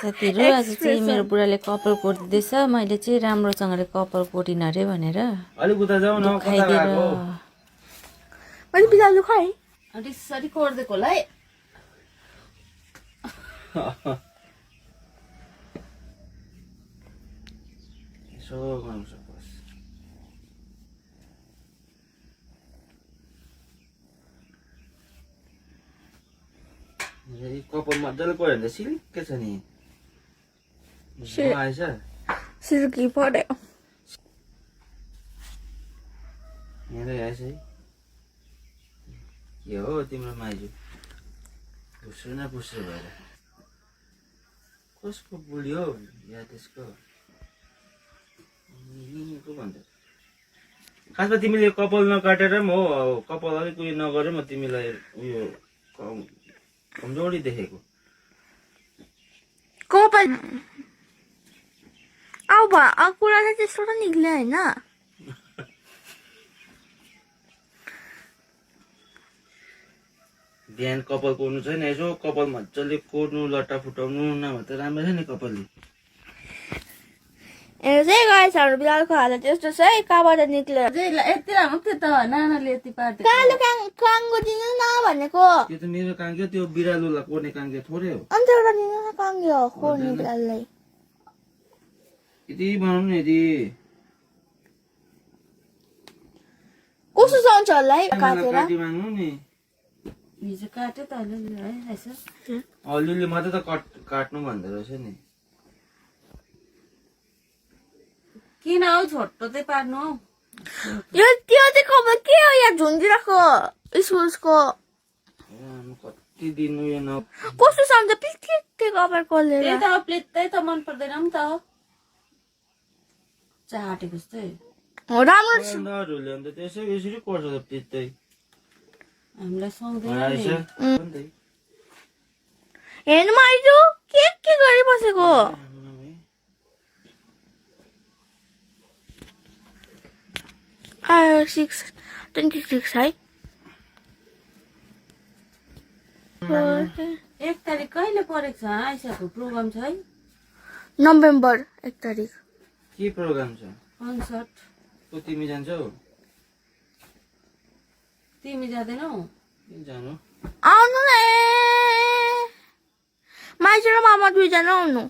साथीहरु आज चाहिँ मेरो बुढाले कपाल कोटिदिएछ मैले चाहिँ राम्रोसँगले कपाल कोटिन अरे भनेर अलिक उता जाऊ न कता गएको मैले बिरालो खाए अलि सरी कोर्दिएको होला है यसो गर्नु सकोस् यही कपाल मजाले कोर्यो भने त सिल्के छ नि आएछ सिल्की पर्यो यहाँदै आएछ है के हो तिम्रो माइजू पुस्रो न पुस्रो भएर कसको बुढी हो या त्यसको भन्छ खासमा तिमीले कपाल नकाटेर पनि हो कपाल अलिक उयो नगरे म तिमीलाई उयो कमजोरी देखेको कपाल अब कुरा चाहिँ त्यस्तो त निक्ल्यो होइन बिहान कपाल कोर्नु छैन यसो कपाल मजाले कोर्नु लट्टा फुटाउनु नभए त राम्रो छ नि कपालले चाहिँ गाइसहरू बिरालोको हालत त्यस्तो छ है कहाँबाट निक्ल्यो यति लामो थियो त नानाले यति पार्दिएको कालो काङ्गो दिनु न भनेको त्यो त मेरो काङ्ग्यो त्यो बिरालोलाई कोर्ने काङ्ग्यो थोरै हो अन्त एउटा दिनु न काङ्गो खोर्ने बिरालोलाई यति बनाउनु नि यति कस्तो चाहन्छ होला है काटेर काटी माग्नु नि हिजो काट्यो त अलिअलि है यसो अलिअलि मात्रै त काट्नु भन्दो रहेछ नि किन हौ छोटो चाहिँ पार्नु हौ यो त्यो चाहिँ कपाल के हो यहाँ झुन्डिरहेको इस्कुसको कति दिन उयो न कस्तो सम्झ पिस्के कपाल कोलेर त्यही त प्लेटै त मन पर्दैन नि त चाटेको जस्तै राम्रो छ डरहरूले अन्त त्यसै यसरी कोर्छ त त्यस्तै हामीलाई सुहाउँदैन आएछ नि हेर्नु आइजु के गरिबसेको आयो 6:26 है 1 तारिक कहिले परेको छ आइसाको प्रोग्राम छ है नोभेम्बर 1 तारिक के प्रोग्राम छ कन्सर्ट को तिमी जान्छौ तिमी जाँदैनौ जानु आउनु न माइजू र मामा दुईजना आउनु